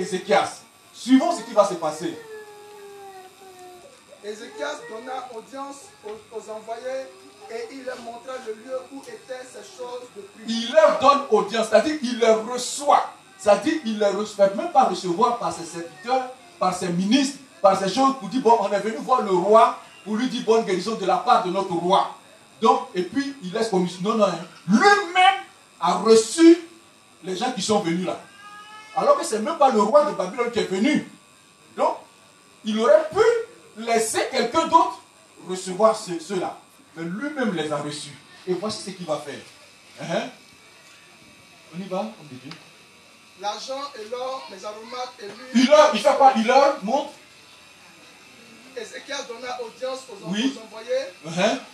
Ézéchias. Suivons ce qui va se passer. Ézéchias donna audience aux envoyés et il leur montra le lieu où étaient ces choses de prix. Il leur donne audience, c'est-à-dire il les reçoit. C'est-à-dire il les reçoit, même pas recevoir par ses serviteurs, par ses ministres, par ces choses pour dire, bon, on est venu voir le roi pour lui dire bonne guérison de la part de notre roi. Donc, et puis il laisse comme non, non, hein. Lui-même a reçu les gens qui sont venus là. Alors que ce n'est même pas le roi de Babylone qui est venu. Donc, il aurait pu laisser quelqu'un d'autre recevoir ceux-là. Mais lui-même les a reçus. Et voici ce qu'il va faire. Hein? On y va, homme de Dieu. L'argent et l'or, les aromates et l'huile. Il fait quoi? Il leur montre. Ézéchias donna audience aux Oui. envoyés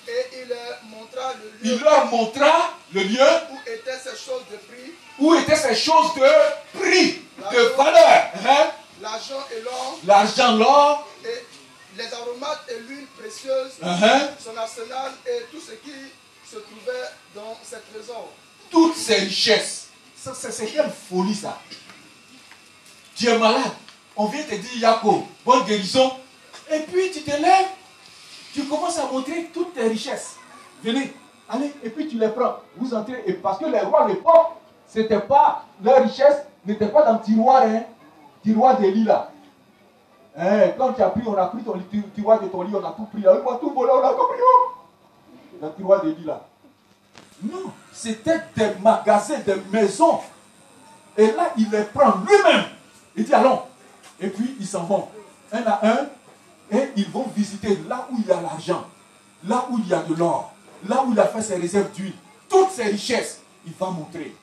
et il leur montra le lieu. Il leur montra le lieu où étaient ces choses de prix. Où étaient ces choses de prix, de valeur. Hein? L'argent et l'or. L'argent, l'or. Et les aromates et l'huile précieuse. Son arsenal et tout ce qui se trouvait dans ses trésors. Toutes ces richesses. C'est quelle folie ça. Tu es malade. On vient te dire, Yako, bonne guérison. Et puis tu te lèves, tu commences à montrer toutes tes richesses. Venez, allez, et puis tu les prends. Vous entrez, et parce que les rois à l'époque, c'était pas, leur richesse n'était pas dans le tiroir, hein, tiroir des lits là. Hein, quand tu as pris, on a pris ton tiroir de ton lit, on a tout pris là. Moi, tout volé, on a tout pris. Dans le tiroir des lits là. Non, c'était des magasins, des maisons. Et là, il les prend lui-même. Il dit, allons. Et puis, ils s'en vont. Un à un. Et ils vont visiter là où il y a l'argent, là où il y a de l'or, là où il a fait ses réserves d'huile, toutes ses richesses, il va montrer.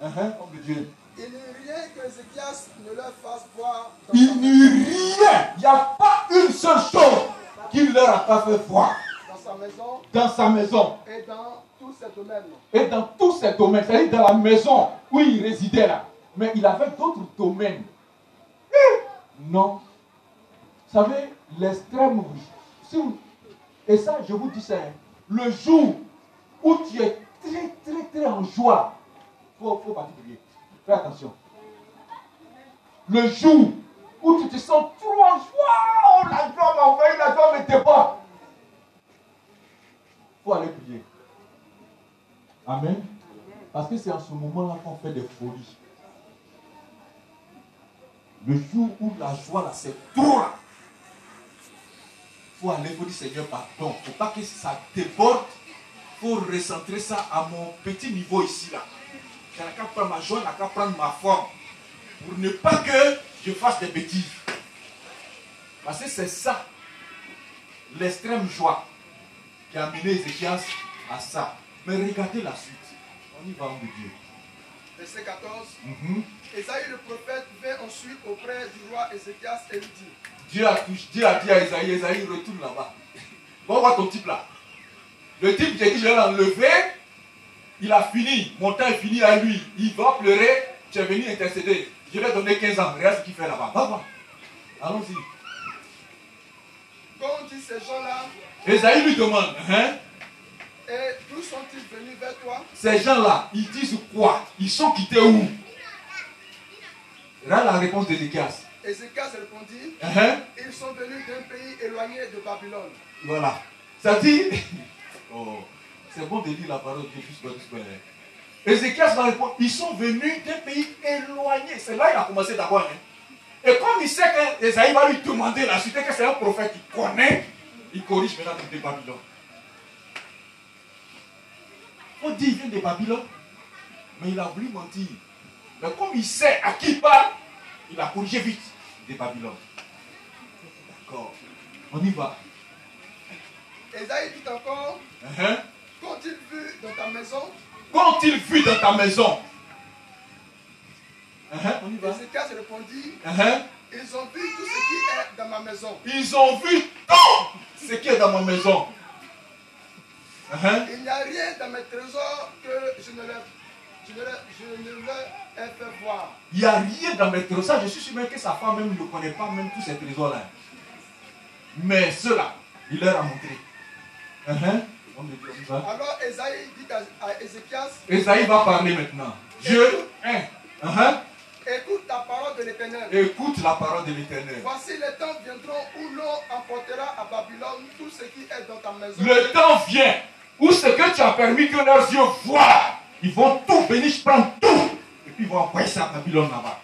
Homme de Dieu. Il n'y eut rien que Ézéchias ne leur fasse voir. Il n'y eut rien. Il n'y a pas une seule chose qu'il leur a pas fait voir. Dans sa maison. Dans sa maison. Et dans tous ses domaines. Et dans tous ses domaines. C'est-à-dire dans la maison où il résidait là. Mais il avait d'autres domaines. Non. Vous savez, l'extrême rouge. Et ça, je vous dis ça, hein, le jour où tu es très, très, très en joie, il faut partir prier. Fais attention. Le jour où tu te sens trop en joie, oh, la joie m'a envahi, la joie me déborde. Il faut aller prier. Amen. Parce que c'est en ce moment-là qu'on fait des folies. Le jour où la joie, là, c'est trop là. Il faut aller, il faut dire Seigneur, pardon. Il ne faut pas que ça déborde. Il faut recentrer ça à mon petit niveau ici, là. Je n'ai qu'à prendre ma joie, je n'ai qu'à prendre ma forme. Pour ne pas que je fasse des bêtises. Parce que c'est ça, l'extrême joie, qui a amené Ézéchias à ça. Mais regardez la suite. On y va, homme de Dieu. Verset 14. Ésaïe le prophète vint ensuite auprès du roi Ézéchias et lui dit. Dieu a dit à Esaïe, Esaïe retourne là-bas. Va voir ton type là. Le type qui a dit je vais l'enlever, il a fini, mon temps est fini à lui. Il va pleurer, tu es venu intercéder. Je vais donner 15 ans, regarde ce qu'il fait là-bas. Va voir. Allons-y. Quand on dit ces gens-là, Esaïe lui demande, hein? Et d'où sont-ils venus vers toi? Ces gens-là, ils disent quoi? Ils sont quittés où? Là, la réponse d'Ézéchias. Ézéchias répondit, ils sont venus d'un pays éloigné de Babylone. Voilà. Ça dit, oh, c'est bon de lire la parole de Dieu. Ézéchias va répondre, ils sont venus d'un pays éloigné. C'est là qu'il a commencé d'abord. Hein. Et comme il sait qu'Ésaïe va lui demander la suite, et que c'est un prophète qui connaît, il corrige maintenant de Babylone. On dit qu'il vient de Babylone, mais il a voulu mentir. Mais comme il sait à qui il parle, il a corrigé vite de Babylone. D'accord. On y va. Ésaïe dit encore, qu'ont-ils vu dans ta maison? Qu'ont-ils vu dans ta maison? On y va. Ézéchias répondit, ils ont vu tout ce qui est dans ma maison. Ils ont vu tout ce qui est dans ma maison. Il n'y a rien dans mes trésors que je ne leur ai fait voir. Il n'y a rien dans mes trésors. Je suis sûr même que sa femme même ne connaît pas même tous ces trésors-là. Mais ceux-là, il leur a montré. Alors Ésaïe dit à Ézéchias. Ésaïe va parler maintenant. Écoute la parole de l'Éternel. Écoute la parole de l'Éternel. Voici les temps viendront où l'on emportera à Babylone tout ce qui est dans ta maison. Le temps vient où ce que tu as permis que leurs yeux voient, ils vont tout venir prendre tout. Et puis ils vont envoyer ça à Babylone là-bas.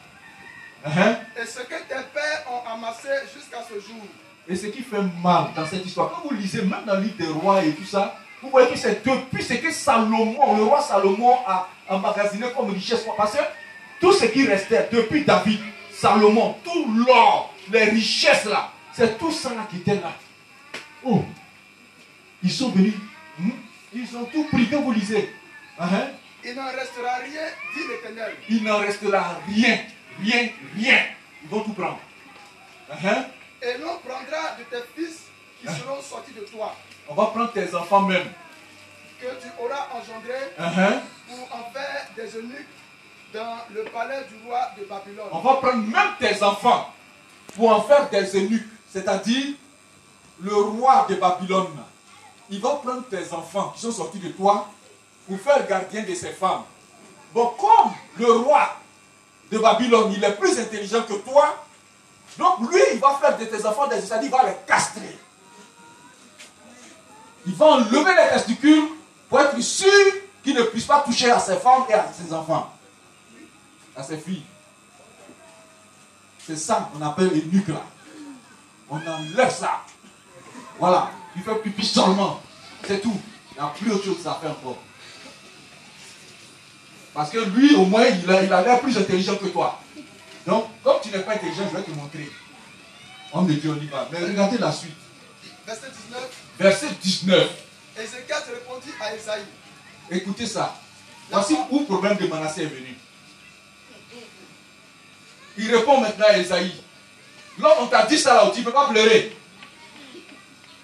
Et ce que tes pères ont amassé jusqu'à ce jour. Et ce qui fait mal dans cette histoire, quand vous lisez même dans le livre des rois et tout ça, vous voyez que c'est depuis ce que Salomon, le roi Salomon a emmagasiné comme richesse. Parce que tout ce qui restait depuis David, Salomon, tout l'or, les richesses là, c'est tout ça là qui était là. Oh, ils sont venus, ils ont tout pris, quand vous lisez. Il n'en restera rien, dit l'Éternel. Il n'en restera rien, rien, rien. Ils vont tout prendre. Et l'on prendra de tes fils qui seront sortis de toi. On va prendre tes enfants même. Que tu auras engendrés pour en faire des eunuques dans le palais du roi de Babylone. On va prendre même tes enfants pour en faire des eunuques. C'est-à-dire, le roi de Babylone, il va prendre tes enfants qui sont sortis de toi pour faire gardien de ses femmes. Bon, comme le roi de Babylone, il est plus intelligent que toi, donc lui, il va faire de tes enfants des, c'est-à-dire, il va les castrer. Il va enlever les testicules pour être sûr qu'il ne puisse pas toucher à ses femmes et à ses enfants, à ses filles. C'est ça qu'on appelle les nuques là. On enlève ça. Voilà. Il fait pipi seulement. C'est tout. Il n'y a plus autre chose à faire encore. Parce que lui, au moins, il a l'air plus intelligent que toi. Donc, comme tu n'es pas intelligent, je vais te montrer. Homme de Dieu, on y va. Mais regardez la suite. Verset 19. Verset 19. Ézéchias répondit à Esaïe. Écoutez ça. Voici où le problème de Manassé est venu. Il répond maintenant à Esaïe. Là, on t'a dit ça là, tu ne peux pas pleurer.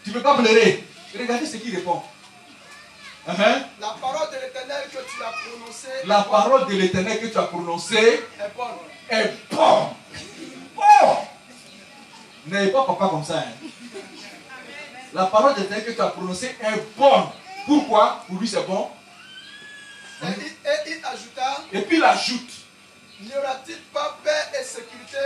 Tu ne peux pas pleurer. Regardez ce qu'il répond. La parole de l'Éternel que tu as prononcée. La parole de l'Éternel que tu as prononcée est bonne. Est bonne. Oh! N'ayez pas papa comme ça. La parole de l'Éternel que tu as prononcée est bonne. Pourquoi? Pour lui c'est bon. Et il ajouta. Et puis il ajoute. N'y aura-t-il pas paix et sécurité